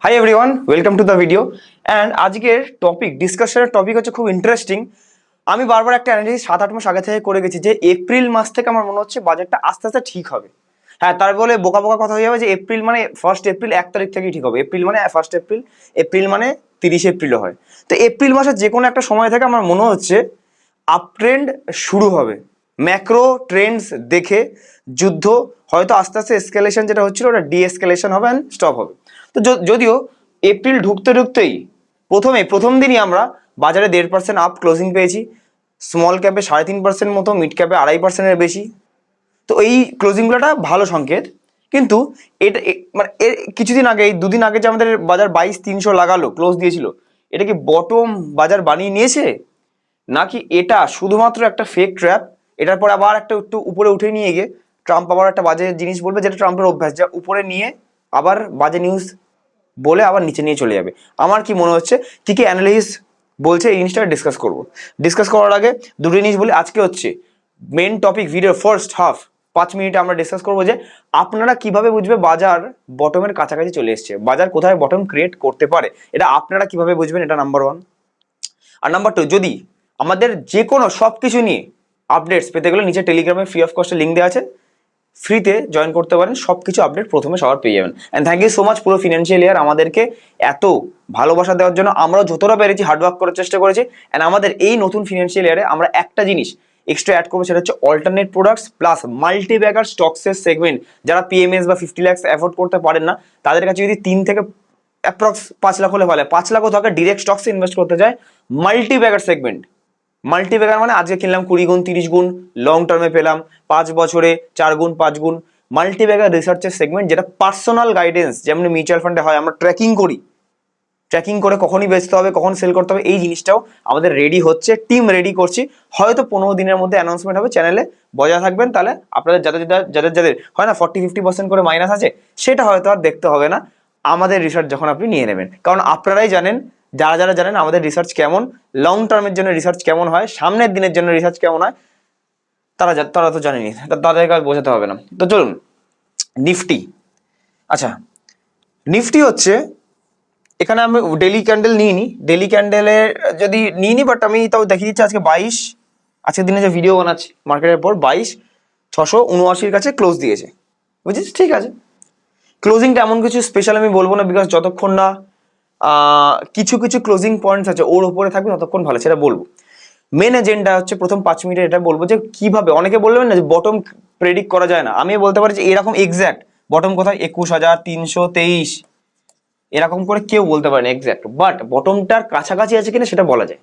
Hi everyone, welcome to the video. And আজকের ডিসকাশনের topic হচ্ছে খুব ইন্টারেস্টিং। আমি বারবার একটা অ্যানালিসিস 7-8 মাস আগে থেকে করে গেছি যে এপ্রিল মাস থেকে আমার মনে হচ্ছে বাজেটটা আস্তে আস্তে ঠিক হবে। হ্যাঁ, তার বলে বোকা বোকা কথা হয়ে যাবে যে এপ্রিল মানে 1 এপ্রিল 1 তারিখ থেকেই ঠিক হবে। এপ্রিল মানে 1 এপ্রিল, এপ্রিল মানে 30 এপ্রিলও হয়। তো এপ্রিল মাসের যে কোনো একটা সময় থেকে আমার মনে হচ্ছে আপ ট্রেন্ড শুরু হবে। ম্যাক্রো ট্রেন্ডস দেখে যুদ্ধ হয়তো আস্তে আস্তে এসকেলেশন যেটা হচ্ছিল ওটা ডিএসকেলেশন হবে অ্যান্ড স্টপ হবে। তো যদিও এপ্রিল ঢুকতে ঢুকতেই প্রথম দিনই আমরা বাজারে 1.5% আপ ক্লোজিং পেয়েছি। স্মল ক্যাপে 3.5% মতো, মিড ক্যাপে 2.5%-এর বেশি। তো এই ক্লোজিংগুলোটা ভালো সংকেত। কিন্তু এটা মানে এর কিছুদিন আগে, এই দুদিন আগে যে আমাদের বাজার 22,300 লাগালো, ক্লোজ দিয়েছিল, এটা কি বটম বাজার বানিয়ে নিয়েছে, নাকি এটা শুধুমাত্র একটা ফেক ট্র্যাপ? এটার পর আবার একটু উপরে উঠে নিয়ে গিয়ে ট্রাম্প আবার একটা বাজে জিনিস বলবে, যেটা ট্রাম্পের অভ্যাস, যা উপরে নিয়ে আবার বাজে নিউজ বলে আবার নিচে নিয়ে চলে যাবে। আমার কি মনে হচ্ছে, কি কি অ্যানালিসিস বলছে, এই জিনিসটা ডিসকাস করার আগে দুটো জিনিস বলি। আজকে হচ্ছে main topic, video first half 5 মিনিটে আমরা ডিসকাস করবো যে আপনারা কিভাবে বুঝবে বাজার বটমের কাছাকাছি চলে এসছে, বাজার কোথায় বটম ক্রিয়েট করতে পারে, এটা আপনারা কিভাবে বুঝবেন, এটা নাম্বার 1। আর নাম্বার 2, যদি আমাদের যে কোনো সব কিছু নিয়ে আপডেটস পেতে গেলে নিচে টেলিগ্রামে ফ্রি অফ কস্টে লিঙ্ক দেওয়া আছে, ফ্রিতে জয়েন করতে পারেন, সব কিছু আপডেট প্রথমে সবার পেয়ে যাবেন। And thank you so much পুরো ফিনান্সিয়াল ইয়ার আমাদেরকে এত ভালোবাসা দেওয়ার জন্য। আমরাও যতটা পেরেছি হার্ডওয়ার্ক করার চেষ্টা করেছি। অ্যান্ড আমাদের এই নতুন ফিনান্সিয়াল ইয়ারে আমরা একটা জিনিস এক্সট্রা অ্যাড করবো, সেটা হচ্ছে alternate products plus multibagger স্টকসের সেগমেন্ট। যারা পিএমএস বা 50 লাখ অ্যাফোর্ড করতে পারেন না, তাদের কাছে যদি 3 থেকে অ্যাপ্রক্স 5 লাখ হলে ভালো, 5 লাখও থাকে, ডিরেক্ট স্টকসে ইনভেস্ট করতে চায়, মাল্টি ব্যাগার সেগমেন্ট। মাল্টি ব্যাগার মানে আজকে কিনলাম 20 গুণ 30 গুণ, লং টার্মে পেলাম 5 বছরে 4 গুণ 5 গুণ। মাল্টি ব্যাগার রিসার্চের সেগমেন্ট, যেটা পার্সোনাল গাইডেন্স যেমন মিউচুয়াল ফান্ডে হয়, আমরা ট্র্যাকিং করে কখনই বেচতে হবে, কখন সেল করতে হবে, এই জিনিসটাও আমাদের রেডি হচ্ছে, টিম রেডি করছি। হয়তো 15 দিনের মধ্যে অ্যানাউন্সমেন্ট হবে। চ্যানেলে বজায় থাকবেন, তাহলে আপনাদের যাদের হয় না 40-50% করে মাইনাস আছে, সেটা হয়তো আর দেখতে হবে না আমাদের রিসার্চ যখন আপনি নিয়ে নেবেন। কারণ আপনারাই জানেন, যারা জানেন আমাদের রিসার্চ কেমন, লং টার্মের জন্য রিসার্চ কেমন হয়, সামনের দিনের জন্য রিসার্চ কেমন হয়, তারা তো জানেনি, তাদেরকে আর বোঝাতে হবে না। তো চলুন নিফটি। আচ্ছা, নিফটি হচ্ছে, এখানে আমি ডেলি ক্যান্ডেল নিইনি, ডেলি ক্যান্ডেলের যদি নিইনি, বাট আমি তাও দেখিয়ে দিচ্ছি। আজকে 22, আজকের দিনে যে ভিডিও বানাচ্ছি মার্কেটের পর, 22,679-র কাছে ক্লোজ দিয়েছে, বুঝেছি, ঠিক আছে। ক্লোজিংটা এমন কিছু স্পেশাল আমি বলবো না, বিকজ যতক্ষণ না কিছু কিছু ক্লোজিং পয়েন্টস আছে ওর উপরে থাকবে ততক্ষণ ভালো, সেটা বলবো। মেন এজেন্ডা হচ্ছে প্রথম 5 মিনিটে এটা বলবো যে কিভাবে, অনেকে বলবেন না যে বটম প্রেডিক্ট করা যায় না, আমি বলতে পারি যে এরকম এক্স্যাক্ট বটম কোথায় 21,323, এরকম করে কেউ বলতে পারে না এক্স্যাক্ট, বাট বটমটার কাছাকাছি আছে কিনা সেটা বলা যায়,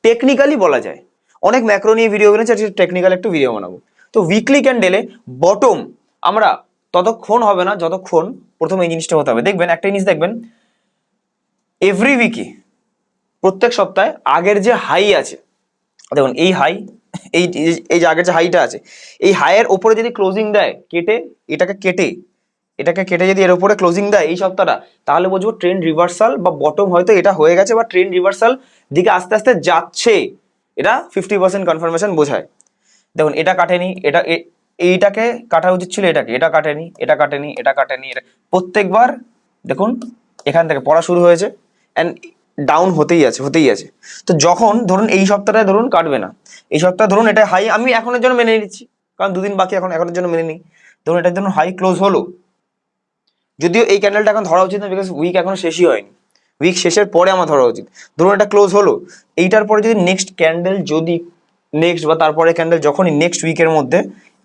টেকনিক্যালি বলা যায়। অনেক ম্যাক্রো নিয়ে ভিডিও বানিয়েছে, টেকনিক্যাল একটু ভিডিও বানাবো। তো উইকলি ক্যান্ডেলে বটম আমরা ততক্ষণ হবে না যতক্ষণ প্রথম এই জিনিসটা হতে হবে। দেখবেন একটা জিনিস, দেখবেন এভরি উইকে, প্রত্যেক সপ্তাহে আগের যে হাই আছে, দেখুন এই হাই, এই এই যে আগের যে হাইটা আছে, এই হাইয়ের ওপরে যদি ক্লোজিং দেয়, এটাকে কেটে যদি এর উপরে ক্লোজিং দেয় এই সপ্তাহটা, তাহলে বুঝবো ট্রেন্ড রিভার্সাল বা বটম হয়তো এটা হয়ে গেছে, বা ট্রেন্ড রিভার্সাল দিকে আস্তে আস্তে যাচ্ছে। এটা 50% কনফার্মেশন বোঝায়। দেখুন এটা কাটেনি, এইটাকে কাটা উচিত ছিল, এটা কাটেনি, এটা প্রত্যেকবার দেখুন এখান থেকে পড়া শুরু হয়েছে, অ্যান্ড ডাউন হতেই আছে। তো যখন ধরুন এই সপ্তাহে ধরুন কাটবে না, এই সপ্তাহে ধরুন এটা হাই, আমি এখনের জন্য মেনে নিচ্ছি কারণ দুদিন বাকি, এখনের জন্য মেনে নিই। ধরুন এটার জন্য হাই ক্লোজ হলো, যদিও এই ক্যান্ডেলটা এখন ধরা উচিত না, বিকজ উইক এখনো শেষই হয়নি, উইক শেষের পরে আমার ধরা উচিত। ধরুন এটা ক্লোজ হলো, এইটার পরে যদি নেক্সট ক্যান্ডেল, যদি নেক্সট বা তারপরে ক্যান্ডেল যখনই নেক্সট উইকের মধ্যে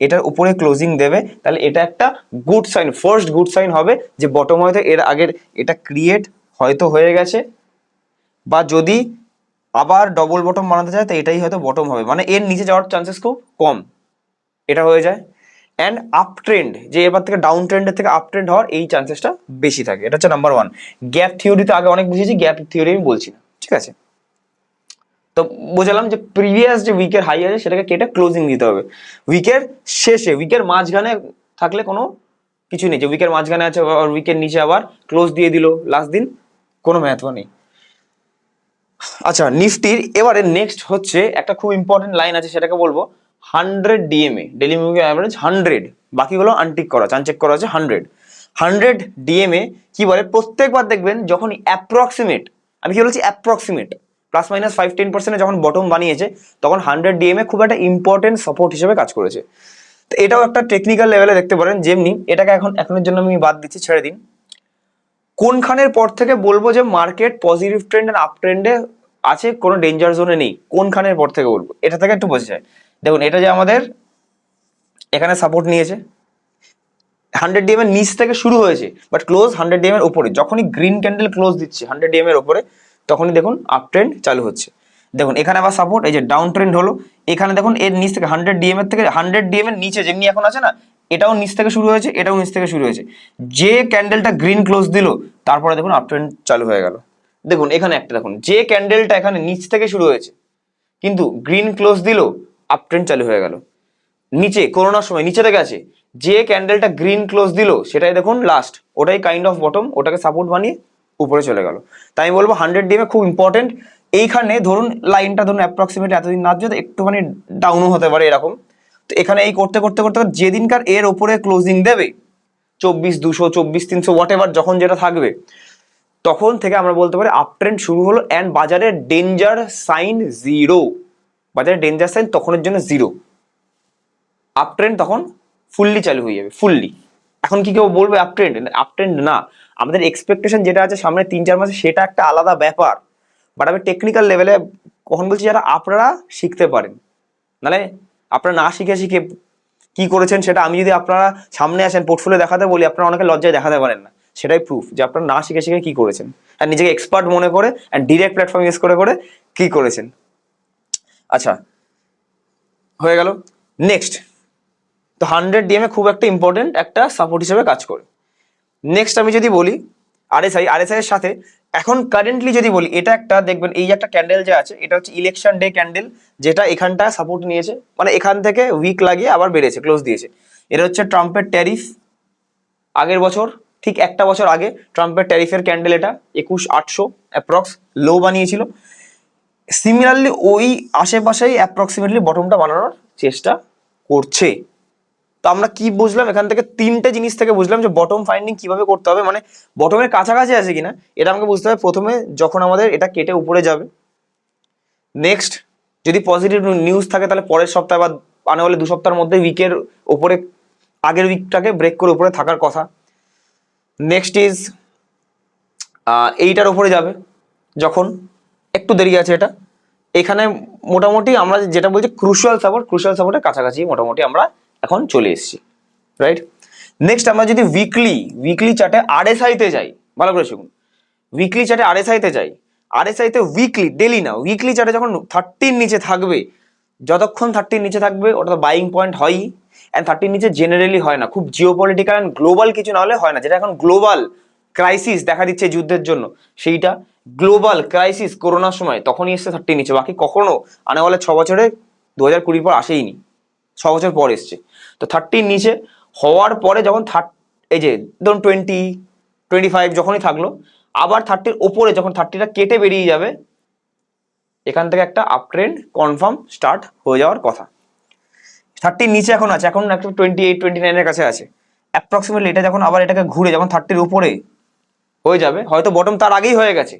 এটার উপরে ক্লোজিং দেবে, তাহলে এটা একটা good sign, first good sign হবে যে বটম হয়তো এর আগের এটা ক্রিয়েট হয়তো হয়ে গেছে, বা যদি আবার ডবল বটম বানাতে চায় তো এটাই হয়তো বটম হবে, মানে এর নিচে যাওয়ার চান্সেস খুব কম, এটা হয়ে যায়। অ্যান্ড আপ ট্রেন্ড, যে এবার থেকে ডাউন ট্রেন্ডের থেকে আপ ট্রেন্ড হওয়ার এই চান্সেসটা বেশি থাকে, এটা হচ্ছে নাম্বার 1। গ্যাপ থিওরিতে আগে অনেক বুঝেছি, গ্যাপ থিওরি আমি বলছি না, ঠিক আছে। তো বুঝলাম যে প্রিভিয়াস যে উইকের হাই আছে সেটাকে কেটে ক্লোজিং দিতে হবে। উইকের শেষে, উইকের মাঝখানে থাকলে কোনো কিছু নেই, যে উইকের মাঝখানে আছে আর উইকের নিচে আবার ক্লোজ দিয়ে দিল লাস্ট দিন, কোনো ম্যাথ নেই। আচ্ছা, নিফটির এবারে নেক্সট হচ্ছে একটা খুব ইম্পর্টেন্ট লাইন আছে, সেটাকে বলবো 100 ডিএমএ, ডেলি মুভিং অ্যাভারেজ 100, বাকিগুলো আনটিক করা আছে, আনচেক করা আছে 100। 100 ডিএমএ কি বলে, প্রত্যেকবার দেখবেন যখন অ্যাপ্রক্সিমেট, আমি কি বলছি অ্যাপ্রক্সিমেট +-5-10% যখন বটম বানিয়েছে, তখন 100 ডিএমএ খুব একটা ইম্পর্টেন্ট সাপোর্ট হিসেবে কাজ করেছে। তো এটাও একটা টেকনিক্যাল লেভেলে দেখতে পারেন। যেমনি এটাকে এখনের জন্য আমি বাদ দিচ্ছি, ছেড়ে দিন। কোনখানের পর থেকে বলবো যে মার্কেট পজিটিভ ট্রেন্ড আর আপ ট্রেন্ডে আছে, কোনো ডেঞ্জার জোনে নেই, কোনখানের পর থেকে বলবো, এটা থেকে একটু বোঝা যায়। দেখুন এটা যে আমাদের এখানে সাপোর্ট নিয়েছে, 100 ডিএম এর নিচ থেকে শুরু হয়েছে, বাট ক্লোজ 100 ডিএম এর উপরে। যখনই গ্রিন ক্যান্ডেল ক্লোজ দিচ্ছে 100 ডিএম এর উপরে, তখনই দেখুন আপ ট্রেন্ড চালু হচ্ছে। দেখুন এখানে আবার সাপোর্ট, এই যে ডাউন ট্রেন্ড হলো, এখানে দেখুন এর নিচ থেকে 100 ডিএম এর থেকে 100 ডিএম এর নিচে যেমনি এখন আছে না, এটাও নিচ থেকে শুরু হয়েছে, এটাও নিচ থেকে শুরু হয়েছে। যে ক্যান্ডেলটা গ্রিন ক্লোজ দিল, তারপরে দেখুন আপ ট্রেন্ড চালু হয়ে গেল। দেখুন এখানে একটা দেখুন, যে ক্যান্ডেলটা এখানে নিচ থেকে শুরু হয়েছে কিন্তু গ্রিন ক্লোজ দিল, আপ ট্রেন্ড চালু হয়ে গেল। নিচে করোনার সময় নিচে থেকে আছে, যে ক্যান্ডেলটা গ্রিন ক্লোজ দিল সেটাই দেখুন লাস্ট, ওটাই কাইন্ড অফ বটম, ওটাকে সাপোর্ট বানিয়ে উপরে চলে গেল। তাই আমি বলবো 100 ডিএমএ খুব ইম্পর্টেন্ট। এইখানে ধরুন লাইনটা ধরুন অ্যাপ্রক্সিমেট এতদিন না যদি একটুখানি ডাউনও হতে পারে এরকম। তো এখানে এই করতে করতে করতে যেদিনকার এর ওপরে ক্লোজিং দেবে 24,200, 24,300 হোয়াট এভার যখন যেটা থাকবে, তখন থেকে আমরা বলতে পারি আপ ট্রেন্ড শুরু হলো। অ্যান্ড বাজারে ডেঞ্জার সাইন জিরো, বাজারে ডেঞ্জার সাইন তখনের জন্য জিরো। আপ ট্রেন্ড তখন ফুললি চালু হয়ে যাবে, ফুললি। এখন কি কেউ বলবে আপ ট্রেন্ড না, আমাদের এক্সপেকটেশন যেটা আছে সামনে 3-4 মাসে, সেটা একটা আলাদা ব্যাপার। বাট আমি টেকনিক্যাল লেভেলে কখন বলছি, যারা আপনারা শিখতে পারেন, নাহলে আপনারা না শিখে শিখে কি করেছেন সেটা আমি যদি আপনারা সামনে আসেন পোর্টফোলিও দেখাতে বলি, আপনারা অনেকে লজ্জায় দেখাতে পারেন না, সেটাই প্রুফ যে আপনারা না শিখে শিখে কি করেছেন, আর নিজেকে এক্সপার্ট মনে করে অ্যান্ড ডিরেক্ট প্ল্যাটফর্ম ইউজ করে করে কি করেছেন। আচ্ছা হয়ে গেল। নেক্সট, তো 100 ডিএমএ খুব একটা ইম্পর্টেন্ট একটা সাপোর্ট হিসেবে কাজ করে। নেক্সট আমি যদি বলি আরএসআই এর সাথে এখন কারেন্টলি যদি বলি, এটা একটা দেখবেন এই যে একটা ক্যান্ডেল যে আছে, এটা হচ্ছে ইলেকশন ডে ক্যান্ডেল, যেটা এখানটা সাপোর্ট নিয়েছে, মানে এখান থেকে উইক লাগিয়ে আবার বেড়েছে, ক্লোজ দিয়েছে। এটা হচ্ছে ট্রাম্পের ট্যারিফ, আগের বছর ঠিক একটা বছর আগে ট্রাম্পের ট্যারিফের ক্যান্ডেল, এটা 21,800 অ্যাপ্রক্স লো বানিয়েছিল। সিমিলারলি ওই আশেপাশেই অ্যাপ্রক্সিমেটলি বটমটা বানানোর চেষ্টা করছে। তো আমরা কি বুঝলাম এখান থেকে, তিনটে জিনিস থেকে বুঝলাম যে বটম ফাইন্ডিং কিভাবে করতে হবে, মানে বটমের কাছাকাছি আছে কিনা এটা আমাকে বুঝতে হবে প্রথমে, যখন আমাদের এটা কেটে উপরে যাবে। নেক্সট, যদি পজিটিভ নিউজ থাকে তাহলে পরের সপ্তাহে বা মানে হলে 2 সপ্তাহের মধ্যে উইকের ওপরে, আগের উইকটাকে ব্রেক করে উপরে থাকার কথা। নেক্সট ইজ এইটার উপরে যাবে যখন, একটু দেরি আছে এটা। এখানে মোটামুটি আমরা যেটা বলছি ক্রুশিয়াল সাপোর্টের কাছাকাছি মোটামুটি আমরা এখন চলে এসেছি, রাইট। নেক্সট আমরা যদি উইকলি চার্টে আরএসআইতে যাই, ভালো করে শুনুন, উইকলি চার্টে আরএসআইতে যাই, আরএসআইতে উইকলি, ডেলি না, উইকলি চার্টে যখন 30 নিচে থাকবে, যতক্ষণ 30 নিচে থাকবে ওটা তো বাইং পয়েন্ট হয়ই। অ্যান্ড 30 নিচে জেনারেলি হয় না, খুব জিওপলিটিক্যাল অ্যান্ড গ্লোবাল কিছু না হলে হয় না। যেটা এখন গ্লোবাল ক্রাইসিস দেখা দিচ্ছে যুদ্ধের জন্য, সেইটা গ্লোবাল ক্রাইসিস করোনার সময় তখনই এসছে 30 নিচে, বাকি কখনো আনে বলে 6 বছরে 2020 পর আসেইনি, 6 বছর পর এসছে। তো 30 নিচে হওয়ার পরে যখন এই যে ধরুন 20-25 যখনই থাকলো, আবার 30-র ওপরে যখন 30টা কেটে বেরিয়ে যাবে, এখান থেকে একটা আপ ট্রেন্ড কনফার্ম স্টার্ট হয়ে যাওয়ার কথা। 30-র নিচে এখন আছে, এখন একটা 28-29 কাছে আছে অ্যাপ্রক্সিমেটলি। এটা যখন আবার এটাকে ঘুরে যখন 30-র উপরে হয়ে যাবে, হয়তো বটম তার আগেই হয়ে গেছে,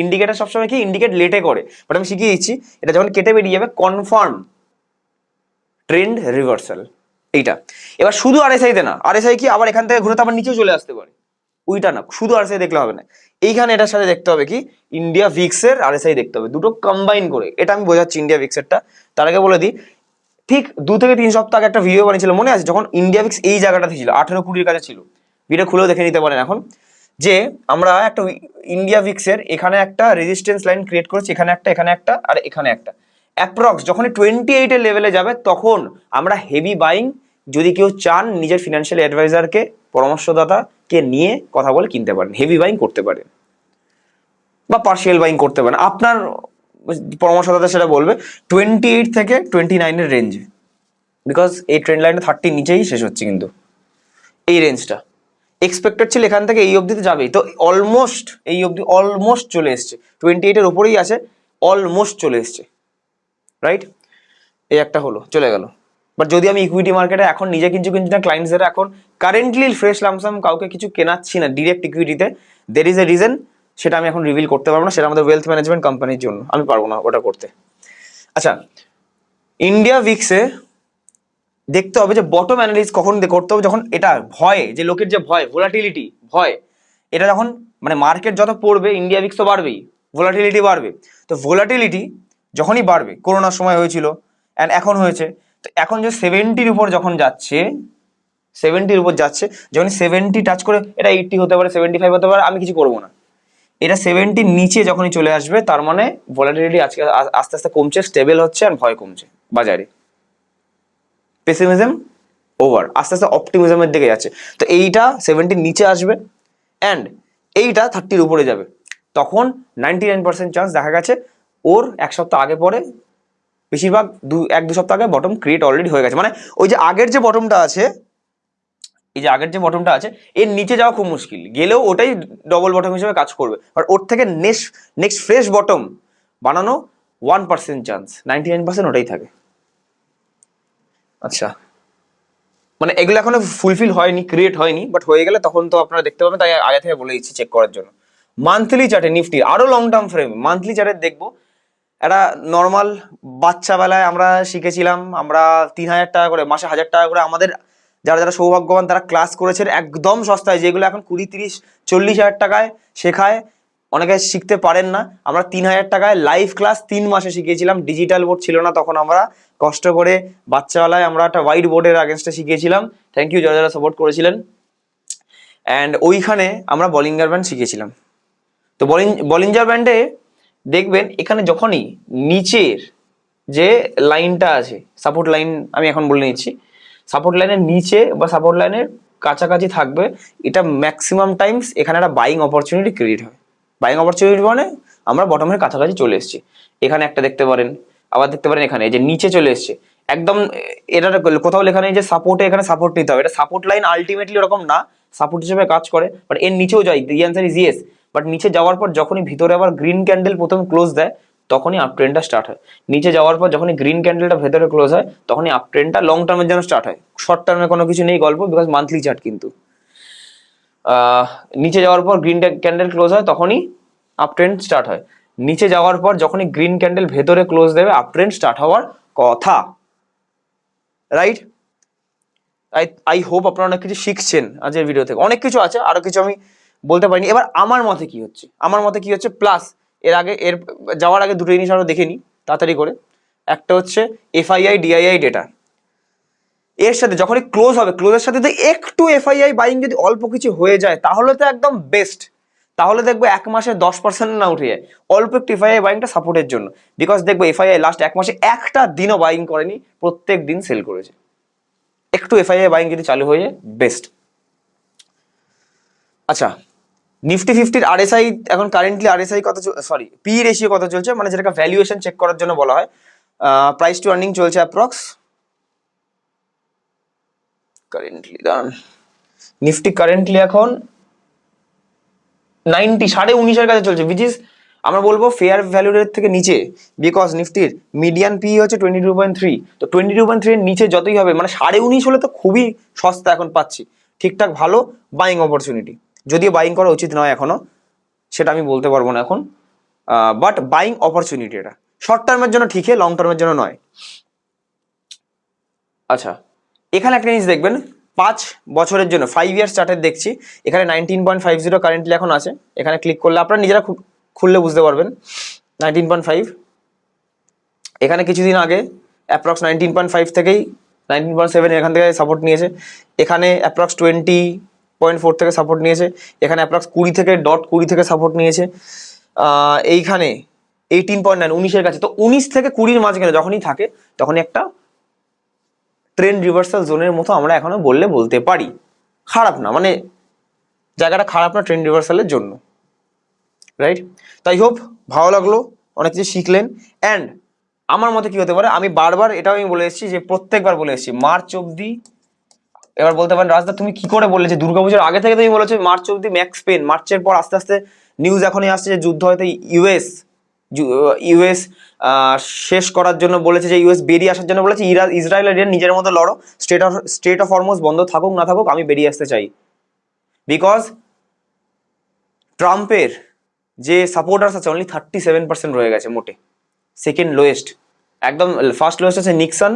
ইন্ডিকেটার সবসময় কি ইন্ডিকেট লেটে করে, বাট আমি শিখিয়ে দিচ্ছি, এটা যখন কেটে বেরিয়ে যাবে কনফার্ম ট্রেন্ড রিভার্সাল এইটা। এবার শুধু আরএসআইতে না, আরএসআই কি আবার এখান থেকে ঘুরে তো আবার নিচেও চলে আসতে পারে, ওইটা না, শুধু আরএসআই দেখলে হবে না, এইখানে এটার সাথে দেখতে হবে কি ইন্ডিয়া ভিক্সের আরএসআই দেখতে হবে, দুটো কম্বাইন করে। এটা আমি বোঝাচ্ছি ইন্ডিয়া ভিক্সেরটা, তার আগে বলে দিই, ঠিক 2 থেকে 3 সপ্তাহ আগে একটা ভিডিও বানিয়েছিল মনে আছে, যখন ইন্ডিয়া ভিক্স এই জায়গাটাতে ছিল 18-20 কাছে ছিল, ভিডিও খুলেও দেখে নিতে পারেন এখন, যে আমরা একটা ইন্ডিয়া ভিক্সের এখানে একটা রেজিস্ট্যান্স লাইন ক্রিয়েট করেছি, এখানে একটা, এখানে একটা, আর এখানে একটা। অ্যাপ্রক্স যখন 28-এর লেভেলে যাবে তখন আমরা হেভি বাইং, যদি কেউ চান নিজের ফিনান্সিয়াল অ্যাডভাইজারকে, পরামর্শদাতাকে নিয়ে কথা বলে কিনতে পারেন, হেভি বাইং করতে পারেন বা পার্শিয়াল বাইং করতে পারেন, আপনার পরামর্শদাতা সেটা বলবে। 28 থেকে 29-এর রেঞ্জে, বিকজ এই ট্রেন্ড লাইনটা 30-র নিচেই শেষ হচ্ছে, কিন্তু এই রেঞ্জটা এক্সপেক্টেড ছিল এখান থেকে এই অবধিতে যাবেই, তো অলমোস্ট এই অবধি অলমোস্ট চলে এসছে, 28-এর উপরেই আছে, অলমোস্ট চলে এসছে, রাইট। এই একটা হলো, চলে গেল। বাট যদি আমি ইকুইটি মার্কেটে এখন নিজে কিছু কিনছি না, ক্লায়েন্টসরা এখন কারেন্টলি ফ্রেশ লামসাম কাউকে কিছু কেনাচ্ছি না ডিরেক্ট ইকুইটিতে, দের ইজ এ রিজন, সেটা আমি এখন রিভিল করতে পারবো না, সেটা আমাদের ওয়েলথ ম্যানেজমেন্ট কোম্পানির জন্য, আমি পারবো না ওটা করতে। আচ্ছা, ইন্ডিয়া উইক্সে দেখতে হবে যে বটম অ্যানালিস কখন করতে হবে, যখন এটা ভয়, যে লোকের যে ভয়, ভোলাটিলিটি ভয়, এটা যখন মানে মার্কেট যত পড়বে ইন্ডিয়া উইক্স তো বাড়বেই, ভোলাটিলিটি বাড়বে। তো ভোলাটিলিটি যখনই বাড়বে, করোনার সময় হয়েছিল অ্যান্ড এখন হয়েছে, তো এখন যে 70-র উপর যখন যাচ্ছে, 70-র উপর যাচ্ছে, যখন 70 টাচ করে, এটা 80 হতে পারে, 75 হতে পারে, আমি কিছু করবো না। এটা 70-র নিচে যখনই চলে আসবে, তার মানে ভোলাটিলিটি আজকে আস্তে আস্তে কমছে, স্টেবল হচ্ছে আর ভয় কমছে বাজারে, পেসিমিজম ওভার, আস্তে আস্তে অপটিমিজমের দিকে যাচ্ছে। তো এইটা 70-র নিচে আসবে অ্যান্ড এইটা 30-র উপরে যাবে, তখন 99% চান্স দেখা গেছে ওর এক সপ্তাহ আগে পরে, বেশিরভাগ 1-2 সপ্তাহ আগে বটম ক্রিয়েট অলরেডি হয়ে গেছে। মানে ওই যে আগের যে বটমটা আছে, এই যে আগের যে বটমটা আছে, এর নিচে যাওয়া খুব মুশকিল, গেলেও ওটাই ডবল বটম হিসেবে কাজ করবে, আর ওর থেকে নেক্সট ফ্রেশ বটম বানানো 1% চান্স, 99% ওটাই থাকে। আচ্ছা, মানে এগুলো এখনো ফুলফিল হয়নি, ক্রিয়েট হয়নি, বাট হয়ে গেলে তখন তো আপনারা দেখতে পাবেন, তাই আগে থেকে বলে দিচ্ছি চেক করার জন্য। মান্থলি চার্টে নিফটি আরো লং টার্ম ফ্রেম, মান্থলি চার্টে দেখবো একটা নর্মাল, বাচ্চাবেলায় আমরা শিখেছিলাম, আমরা 3,000 টাকা করে মাসে, 1,000 টাকা করে, আমাদের যারা যারা সৌভাগ্যবান তারা ক্লাস করেছেন একদম সস্তায়, যেগুলো এখন 20, 30, 40 হাজার টাকায় শেখায়, অনেকে শিখতে পারেন না। আমরা 3,000 টাকায় লাইভ ক্লাস 3 মাসে শিখিয়েছিলাম, ডিজিটাল বোর্ড ছিল না তখন, আমরা কষ্ট করে বাচ্চাবেলায় আমরা একটা হোয়াইট বোর্ডের আগেনস্টে শিখিয়েছিলাম। থ্যাংক ইউ যারা যারা সাপোর্ট করেছিলেন। অ্যান্ড ওইখানে আমরা বলিঞ্জার ব্যান্ড শিখেছিলাম। তো বলিঞ্জার ব্যান্ডে দেখবেন এখানে যখনই নিচের যে লাইনটা আছে, সাপোর্ট লাইন আমি এখন বলে নিচ্ছি, সাপোর্ট লাইনের নিচে বা সাপোর্ট লাইনের কাছাকাছি থাকবে, এটা ম্যাক্সিমাম টাইমস এখানে একটা বাইং অপরচুনিটি ক্রিয়েট হয়। বাইং অপরচুনিটি মানে আমরা বটমের কাছাকাছি চলে এসেছি, এখানে একটা দেখতে পারেন, আবার দেখতে পারেন এখানে যে নিচে চলে এসছে একদম, এটা কোথাও লেখা নেই যে সাপোর্টে, এখানে সাপোর্ট নিতে হবে, এটা সাপোর্ট লাইন আলটিমেটলি ওরকম না, সাপোর্ট হিসেবে কাজ করে, বাট এর নিচেও যায়, দি অ্যান্সার ইজ ইয়েস। বাট নিচে যাওয়ার পর যখনই ভিতরে আবার গ্রিন ক্যান্ডেল প্রথম ক্লোজ দেয়, তখনই আপ ট্রেন্ডটা স্টার্ট হয়। নিচে যাওয়ার পর যখনই গ্রিন ক্যান্ডেলটা ভেতরে ক্লোজ হয়, তখনই আপ ট্রেন্ডটা লং টার্মের জন্য স্টার্ট হয়, শর্ট টার্মে কোনো কিছু নেই গল্প, বিকজ মান্থলি চার্ট কিন্তু নিচে যাওয়ার পর গ্রিন ক্যান্ডেল ক্লোজ হয়, তখনই আপ ট্রেন্ড স্টার্ট হয়। নিচে যাওয়ার পর যখনই গ্রিন ক্যান্ডেল ভেতরে ক্লোজ দেবে, আপ ট্রেন্ড স্টার্ট হওয়ার কথা, রাইট? আই হোপ আপনারা অনেক কিছু শিখছেন আজকের ভিডিও থেকে, অনেক কিছু আছে, আরো কিছু আমি বলতে পারিনি। এবার আমার মতে কি হচ্ছে, আমার মতে কি হচ্ছে, প্লাস এর যাওয়ার আগে দুটো জিনিস আরো দেখে নিই তাড়াতাড়ি করে। একটা হচ্ছে এফআইআই ডিআইআই ডেটা, এর সাথে যখনই ক্লোজ হবে, ক্লোজের সাথে যদি একটু এফআইআই বাইং যদি অল্প কিছু হয়ে যায়, তাহলে তো একদম বেস্ট, তাহলে দেখবো 1 মাসে 10% না উঠে যায়, অল্প একটু এফআইআই বাইংটা সাপোর্টের জন্য, বিকজ দেখবো এফআইআই লাস্ট 1 মাসে একটা দিনও বাইং করেনি, প্রত্যেক দিন সেল করেছে। একটু এফআইআই বাইং যদি চালু হয়ে যায়, বেস্ট। আচ্ছা, নিফটি 50-র আরএসআই এখন কারেন্টলি আরএসআই কত, সরি পি রেশিও কত চলছে, মানে যেটাকে ভ্যালুয়েশন চেক করার জন্য বলা হয়, প্রাইস টু আর্নিং চলছে অ্যাপ্রক্স কারেন্টলি, দাঁড়ান, নিফটি কারেন্টলি এখন 19.5 কাছে চলছে, উইচ ইজ আমরা বলবো ফেয়ার ভ্যালু রেট থেকে নিচে, বিকজ নিফটির মিডিয়ান পি হচ্ছে 22.3, তো 22.3 এর নিচে যতই হবে, মানে 19.5 হলে তো খুবই সস্তা এখন পাচ্ছি, ঠিকঠাক ভালো বাইং অপরচুনিটি, যদিও বাইং করা উচিত নয় এখনো, সেটা আমি বলতে পারবো না এখন, বাট বাইং অপরচুনিটি, এটা শর্ট টার্মের জন্য ঠিক, লং টার্মের জন্য নয়। আচ্ছা, এখানে একটা জিনিস দেখবেন, 5 বছরের জন্য 5 ইয়ার্স চার্টের দেখছি, এখানে 19.50 কারেন্টলি এখন আছে, এখানে ক্লিক করলে আপনারা নিজেরা খুললে বুঝতে পারবেন 19.5, এখানে কিছুদিন আগে অ্যাপ্রক্স 19.5 থেকেই 19.7 এখান থেকে সাপোর্ট নিয়েছে, এখানে অ্যাপ্রক্স 20.4 থেকে সাপোর্ট নিয়েছে, এখানে অ্যাপ্রক্স 20 থেকে সাপোর্ট নিয়েছে, এইখানে 18.9 19-এর কাছে, তো 19 থেকে 20-র মাঝখানে যখনই থাকে, তখনই একটা ট্রেন্ড রিভার্সাল জোনের মতো আমরা এখনো বলতে পারি, খারাপ না, মানে জায়গাটা খারাপ না ট্রেন্ড রিভার্সালের জন্য, রাইট? তাই হোপ ভালো লাগলো, অনেক কিছু শিখলেন। অ্যান্ড আমার মতে কি হতে পারে, আমি বারবার এটাও আমি বলে এসেছি, যে প্রত্যেকবার বলে এসেছি মার্চ অব্দি, এবার বলতে পারেন রাজদা তুমি কি করে বললে, যে দুর্গাপুজোর আগে থেকে তুমি বলেছো মার্চ অব্দি ম্যাক্স পেন, মার্চের পর আস্তে আস্তে নিউজ এখনই আসছে যে যুদ্ধ হয়তো ইউএস ইউএস শেষ করার জন্য বলেছে, যে ইউএস বেরিয়ে আসার জন্য বলেছে, ইসরায়েল আর ইরান নিজের মধ্যে লড়ো, স্টেট অফ হরমুজ বন্ধ থাকুক না থাকুক, আমি বেরিয়ে আসতে চাই। বিকজ ট্রাম্পের যে সাপোর্টার্স আছে অনলি 37% রয়ে গেছে মোটে, সেকেন্ড লোয়েস্ট। একদম ফার্স্ট লোয়েস্ট আছে নিক্সন,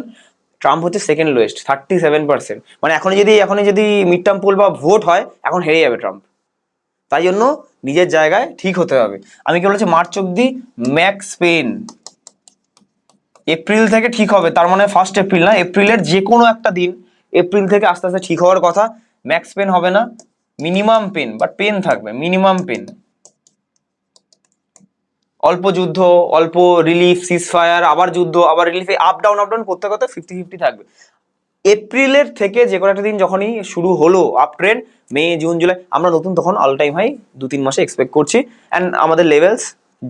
ট্রাম্প হচ্ছে সেকেন্ড লোয়েস্ট 37%। মানে এখনই যদি মিড টার্ম পোল বা ভোট হয়, এখন হেরে যাবে ট্রাম্প। তাই জন্য নিজের জায়গায় ঠিক হতে হবে। আমি কি বলেছি, মার্চ অব্দি ম্যাক্স পেন, এপ্রিল থেকে ঠিক হবে, তার মানে 1 এপ্রিল না, এপ্রিলের যে কোনো একটা দিন, এপ্রিল থেকে আস্তে আস্তে ঠিক হওয়ার কথা। ম্যাক্স পেন হবে না, মিনিমাম পেন, বাট পেন থাকবে, মিনিমাম পেন। অল্প যুদ্ধ, অল্প রিলিফ, সিজফায়ার, আবার যুদ্ধ, আবার রিলিফ, আপ ডাউন করতে করতে 50-50 থাকবে। এপ্রিলের থেকে যে কোনো একটা দিন যখনই শুরু হলো আপ ট্রেন্ড, মে, জুন, জুলাই, আমরা নতুন তখন অল টাইম হাই 2-3 মাসে এক্সপেক্ট করছি। অ্যান্ড আমাদের লেভেলস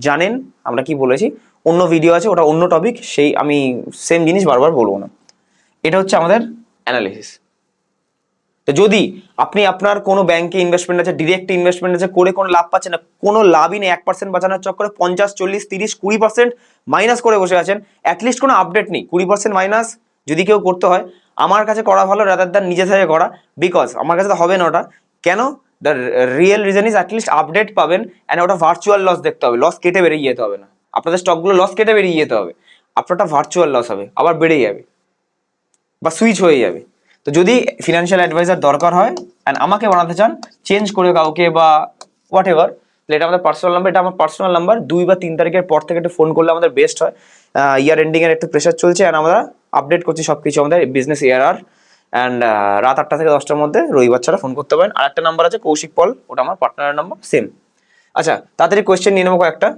জানেন আমরা কি বলেছি, অন্য ভিডিও আছে, ওটা অন্য টপিক, সেই আমি সেম জিনিস বারবার বলবো না। এটা হচ্ছে আমাদের অ্যানালিসিস। তো যদি আপনি আপনার কোনো ব্যাংকে ইনভেস্টমেন্ট আছে, ডিরেক্ট ইনভেস্টমেন্ট আছে, করে কোনো লাভ পাচ্ছেন না, কোনো লাভই নেই, 1% বাঁচানোর চক্করে 50, 40, 30, 20% মাইনাস করে বসে আছেন, অ্যাটলিস্ট কোনো আপডেট নেই, 20% মাইনাস যদি কেউ করতে হয় আমার কাছে করা ভালো, রাদার দ্যান নিজে থেকে করা। বিকজ আমার কাছে তো হবে না ওটা। কেন? The real reason is at least update পাবেন, অ্যান্ড ওটা ভার্চুয়াল লস দেখতে হবে, লস কেটে বেরিয়ে যেতে হবে না, আপনাদের স্টকগুলো লস কেটে বেরিয়ে যেতে হবে, আপনারটা ভার্চুয়াল লস হবে, আবার বেড়ে যাবে বা সুইচ হয়ে যাবে। তো যদি ফিনান্সিয়াল অ্যাডভাইজার দরকার হয় অ্যান্ড আমাকে বানাতে চান, চেঞ্জ করে কাউকে বা হোয়াট এভার, তাহলে এটা আমাদের পার্সোনাল নাম্বার, এটা আমার পার্সোনাল নাম্বার। 2 বা 3 তারিখের পর থেকে একটু ফোন করলে আমাদের বেস্ট হয়। ইয়ার এন্ডিং এর একটু প্রেশার চলছে, অ্যান্ড আমরা আপডেট করছি সবকিছু আমাদের বিজনেস ARR। অ্যান্ড রাত 8টা থেকে 10টার মধ্যে রবিবার ছাড়া ফোন করতে পারেন। আর একটা নাম্বার আছে কৌশিক পল, ওটা আমার পার্টনারের নাম্বার, সেম। আচ্ছা, তাড়াতাড়ি কোয়েশ্চেন নিয়ে নেবো কয়েকটা।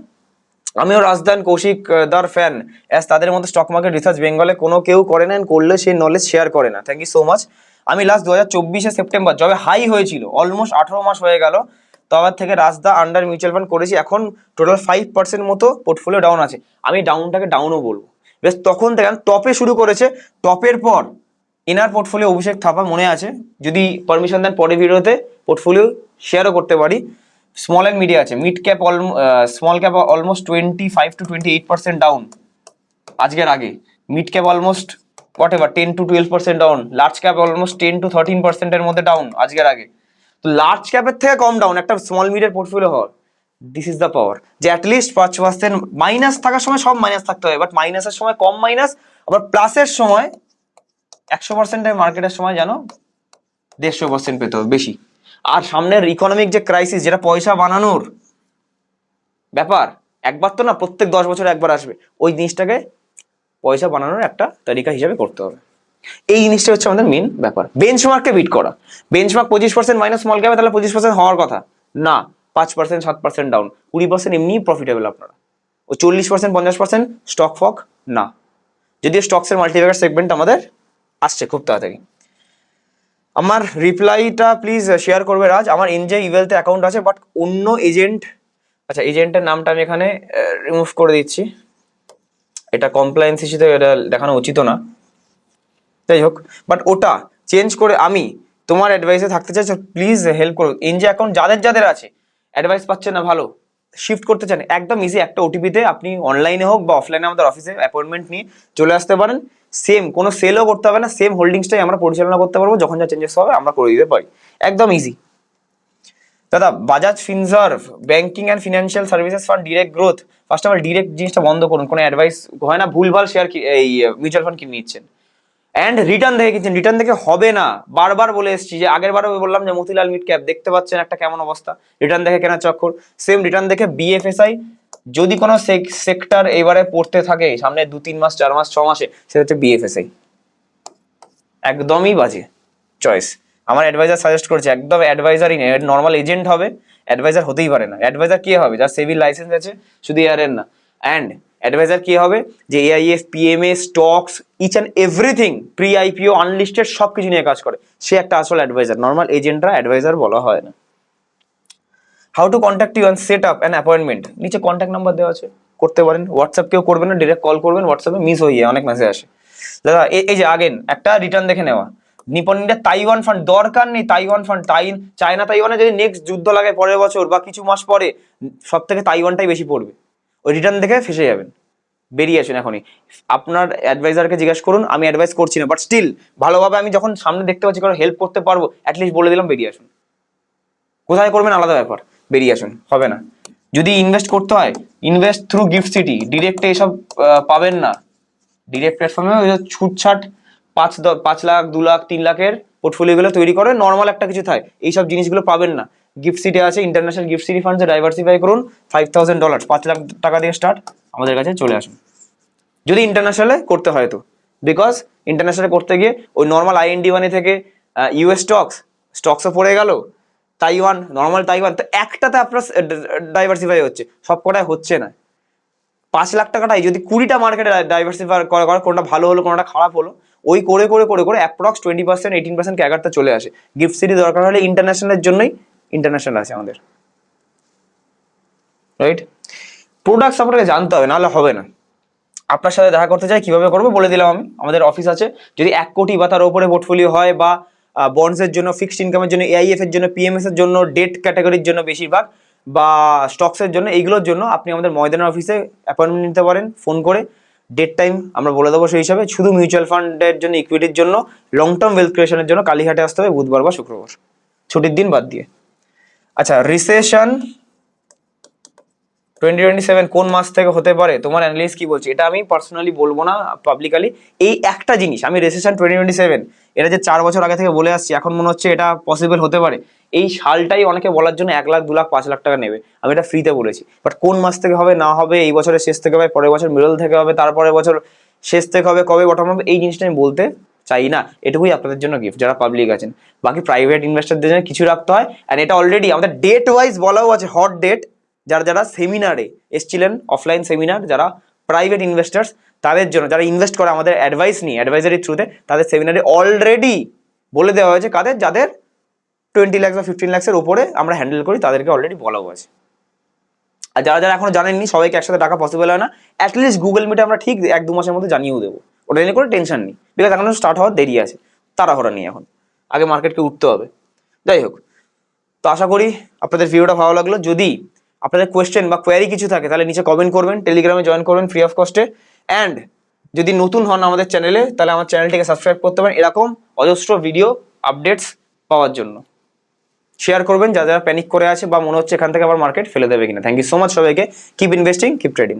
আমিও রাজদান কৌশিক দার ফ্যান, অ্যাজ তাদের মধ্যে স্টক মার্কেট রিসার্চ বেঙ্গলে কোনো কেউ করে না, করলে সেই নলেজ শেয়ার করে না। Thank you so much. আমি লাস্ট 2024 সেপ্টেম্বর যবে হাই হয়েছিল, অলমোস্ট 18 মাস হয়ে গেল, তবে থেকে রাজদা আন্ডার মিউচুয়াল ফান্ড করেছি। এখন টোটাল 5% মতো পোর্টফোলিও ডাউন আছে। আমি ডাউনটাকে ডাউনও বলবো, বেশ তখন থেকে টপে শুরু করেছে, টপের পর ইনার পোর্টফোলিও অভিষেক থাপা মনে আছে, যদি পারমিশন দেন পরে ভিডিওতে পোর্টফোলিও শেয়ারও করতে পারি। স্মল অ্যান্ড মিডিয়া আছে, mid cap small cap almost 25 to 28% down আজকের আগে, mid cap almost what ever 10 to 12% down, large cap almost 10 to 13% এর মধ্যে ডাউন আজকের আগে। তো লার্জ ক্যাপের থেকে কম ডাউন একটা স্মল মিডের পোর্টফোলিও হওয়ার, দিস ইজ দ্য পাওয়ার। যে অ্যাটলিস্ট 5% মাইনাস থাকার সময় সব মাইনাস থাকতে হবে, বাট মাইনাসের সময় কম মাইনাস, আবার প্লাসের সময় 100%-এর মার্কেটের সময় যেন 150% পেতে হবে বেশি। আর সামনের ইকোনমিক যে ক্রাইসিস, যেটা পয়সা বানানোর ব্যাপার, একবার তো না, প্রত্যেক 10 বছরে একবার আসবে, ওই জিনিসটাকে পয়সা বানানোর একটা তালিকা হিসাবে করতে হবে। এই জিনিসটা হচ্ছে আমাদের মেন ব্যাপার, বেঞ্চমার্ককে বিট করা। বেঞ্চমার্ক 25% মাইনাস স্মল ক্যাপে, তাহলে 25% হওয়ার কথা না, 5%, 7% ডাউন, 20% এমনিই প্রফিটেবল আপনারা। ও 40%, 50% স্টক ফক না, যদিও স্টকসের মাল্টিব্যাগার সেগমেন্ট আমাদের আসছে খুব তাড়াতাড়ি। আমার রিপ্লাইটা প্লিজ শেয়ার করবে রাজ। আমার এনজে ইভেলতে অ্যাকাউন্ট আছে, বাট অন্য এজেন্ট, আচ্ছা এজেন্টের নামটা আমি এখানে রিমুভ করে দিচ্ছি, এটা কমপ্লায়েন্স ইস্যুতে এটা দেখানো উচিত না, যাই হোক, বাট ওটা চেঞ্জ করে আমি তোমার অ্যাডভাইসে থাকতে চাই, প্লিজ হেল্প করো। এনজে অ্যাকাউন্ট যাদের যাদের আছে, অ্যাডভাইস পাচ্ছেন না ভালো, শিফট করতে চান, একদম ইজি, একটা ওটিপিতে আপনি অনলাইনে হোক বা অফলাইনে আমাদের অফিসে অ্যাপয়েন্টমেন্ট নিয়ে চলে আসতে পারেন। সেম কোনো সেলও করতে হবে না, সেম হোল্ডিংসটাই আমরা পরিচালনা করতে পারবো, যখন যা চেঞ্জেস হবে আমরা করে দিতে পারি, একদম ইজি। দাদা Bajaj Finserv banking and financial services fund direct growth, first of all direct জিনিসটা বন্ধ করুন, কোনো অ্যাডভাইস হয় না, ভুলভাল শেয়ার এই মিউচুয়াল ফান্ড কিনে নিচ্ছেন, অ্যান্ড রিটার্ন দেখে কিনছেন, রিটার্ন দেখে হবে না, বারবার বলে এসেছি, যে আগের বারও বললাম যে মতিলাল মিড ক্যাপ দেখতে পাচ্ছেন একটা কেমন অবস্থা, রিটার্ন দেখে কেনার চক্কর, সেম রিটার্ন দেখে বিএফএসআই, যদি কোনো সেক্টর এবারে পড়তে থাকে সামনে 2-3 মাস, 4 মাস, 6 মাসে, সেটা হচ্ছে বিএফএসআই, একদমই বাজে চয়েস। আমার অ্যাডভাইজার সাজেস্ট করছে, একদম অ্যাডভাইজারই নেই, নর্মাল এজেন্ট হবে, অ্যাডভাইজার হতেই পারে না। অ্যাডভাইজার কি হবে? যার সিভিল লাইসেন্স আছে, শুধু এয়ারের না। অ্যান্ড অ্যাডভাইজার কি হবে? যে AIF, PMA, stocks, each and everything, pre IPO, unlisted সব কিছু নিয়ে কাজ করে, সে একটা আসল অ্যাডভাইজার। নর্মাল এজেন্টরা অ্যাডভাইজার বলা হয় না। How to contact you and set up an appointment, নিচে কন্ট্যাক্ট নাম্বার দেওয়া আছে, করতে পারেন। হোয়াটসঅ্যাপ কেউ করবেন না, ডিরেক্ট কল করবেন, হোয়াটসঅ্যাপে মিস হয়ে যায়, অনেক মেসেজ আসে। দাদা এই যে আগেন একটা রিটার্ন দেখে নেওয়া, নিপন ইন্ডিয়া তাইওয়ান ফান্ড দরকার নেই, তাইওয়ান ফান্ড, চায়না তাইওয়ানে যদি নেক্সট যুদ্ধ লাগে পরের বছর বা কিছু মাস পরে, সব থেকে তাইওয়ানটাই বেশি পড়বে, ওই রিটার্ন দেখে ফেসে যাবেন। বেরিয়ে আসুন এখনই। আপনার অ্যাডভাইজারকে জিজ্ঞেস করুন, আমি অ্যাডভাইস করছি না, বাট স্টিল ভালোভাবে আমি যখন সামনে দেখতে পাচ্ছি কারো হেল্প করতে পারবো, অ্যাটলিস্ট বলে দিলাম বেরিয়ে আসুন। কোথায় করবেন আলাদা ব্যাপার, বেরিয়ে আসুন, হবে না। যদি ইনভেস্ট করতে হয়, ইনভেস্ট থ্রু গিফট সিটি। ডিরেক্টে এসব পাবেন না। ডিরেক্ট প্ল্যাটফর্মে ওই যে ছুটছাট 5 লাখ 2 লাখ 3 লাখের পোর্টফোলিওগুলো তৈরি করে নর্মাল একটা কিছু থাকে, এইসব জিনিসগুলো পাবেন না। গিফট সিটি আছে, ইন্টারন্যাশনাল গিফট সিটি ফান্ডসে ডাইভার্সিফাই করুন। $5,000, 5 লাখ টাকা দিয়ে স্টার্ট, আমাদের কাছে চলে আসুন। যদি ইন্টারন্যাশনালে করতে হয় তো, বিকজ ইন্টারন্যাশনালে করতে গিয়ে ওই নর্মাল IND মানি থেকে US স্টকসও পড়ে গেল, তাইওয়ান, নর্মাল তাইওয়ান, তো একটাতে আপনার ডাইভার্সিফাই হচ্ছে, সব কটায় হচ্ছে না। 5 লাখ টাকাটাই যদি 20টা মার্কেটে ডাইভার্সিফাই করা, কোনটা ভালো হলো কোনটা খারাপ হলো, ওই করে করে করে করে অ্যাপ্রক্স 20% 18% ক্যাগারটা চলে আসে। গিফট সিটি দরকার হলে ইন্টারন্যাশনালের জন্যই ইন্টারন্যাশনাল আছে আমাদের, রাইট? প্রোডাক্ট সম্পর্কে জানতে হবে, নাহলে হবে না। আপনার সাথে দেখা করতে চাই, কিভাবে করবো বলে দিলাম আমি। আমাদের অফিস আছে, যদি 1 কোটি বা তার উপরে পোর্টফোলিও হয়, বা বন্ডসের জন্য, ফিক্সড ইনকামের জন্য, AIF এর জন্য, PMS এর জন্য, ডেট ক্যাটাগরির জন্য বেশিরভাগ, বা স্টকসের জন্য, এইগুলোর জন্য আপনি আমাদের ময়দানের অফিসে অ্যাপয়েন্টমেন্ট নিতে পারেন ফোন করে। ডেট টাইম আমরা বলে দেবো সেই হিসাবে। শুধু মিউচুয়াল ফান্ডের জন্য, ইকুইটির জন্য, লং টার্ম ওয়েলথ ক্রিয়েশনের জন্য কালীঘাটে আসতে হবে বুধবার বা শুক্রবার, ছুটির দিন বাদ দিয়ে। আচ্ছা, রিসেশন 2027 কোন মাস থেকে হতে পারে, তোমার অ্যানালিস্ট কি বলছে? এটা আমি পার্সোনালি বলবো না পাবলিকালি। এই একটা জিনিস, আমি রিসেশন 2027 এটা যে 4 বছর আগে থেকে বলে আসছি, এখন মনে হচ্ছে এটা পসিবল হতে পারে। এই সালটাই অনেকে বলার জন্য 1 লাখ 2 লাখ 5 লাখ টাকা নেবে, আমি এটা ফ্রিতে বলেছি। বাট কোন মাস থেকে হবে না হবে, এই বছরের শেষ থেকে হবে, পরের বছর মিডল থেকে হবে, তারপরের বছর শেষ থেকে হবে, কবে বটম হবে, এই জিনিসটা আমি বলতে চাই না। এটুকুই আপনাদের জন্য গিফট যারা পাবলিক আছেন। বাকি প্রাইভেট ইনভেস্টরদের জন্য কিছু রাখতে হয়, অ্যান্ড এটা অলরেডি আমাদের ডেট ওয়াইজ বলাও আছে, হট ডেট। যারা যারা সেমিনারে এসছিলেন, অফলাইন সেমিনার, যারা প্রাইভেট ইনভেস্টার্স, তাদের জন্য, যারা ইনভেস্ট করে আমাদের অ্যাডভাইস নিয়ে, অ্যাডভাইজারির থ্রুতে, তাদের সেমিনারে অলরেডি বলে দেওয়া হয়েছে কাদের, যাদের 20 লাখ বা 15 লাখের উপরে আমরা হ্যান্ডেল করি, তাদেরকে অলরেডি বলাও আছে। আর যারা যারা এখনো জানেননি, সবাইকে একসাথে টাকা পসিবল হয় না, অ্যাটলিস্ট গুগল মিটে আমরা ঠিক 1-2 মাসের মধ্যে জানিয়েও দেবো। ওটা নিয়ে করে টেনশন নেই, বিকজ এখন স্টার্ট হওয়ার দেরি আছে, তাড়াহুড়া নেই এখন, আগে মার্কেটকে উঠতে হবে। যাই হোক, তো আশা করি আপনাদের ভিডিওটা ভালো লাগলো। যদি আপনাদের কোয়েশ্চেন বা কোয়ারি কিছু থাকে, তাহলে নিচে কমেন্ট করবেন, টেলিগ্রামে জয়েন করবেন ফ্রি অফ কস্টে। অ্যান্ড যদি নতুন হন আমাদের চ্যানেলে, তাহলে আমার চ্যানেলটিকে সাবস্ক্রাইব করতে পারেন এরকম অজস্র ভিডিও আপডেটস পাওয়ার জন্য। শেয়ার করবেন যারা যারা প্যানিক করে আছে বা মনে হচ্ছে এখান থেকে আবার মার্কেট ফেলে দেবে কিনা। থ্যাংক ইউ সো মাচ সবাইকে। Keep investing, keep trading.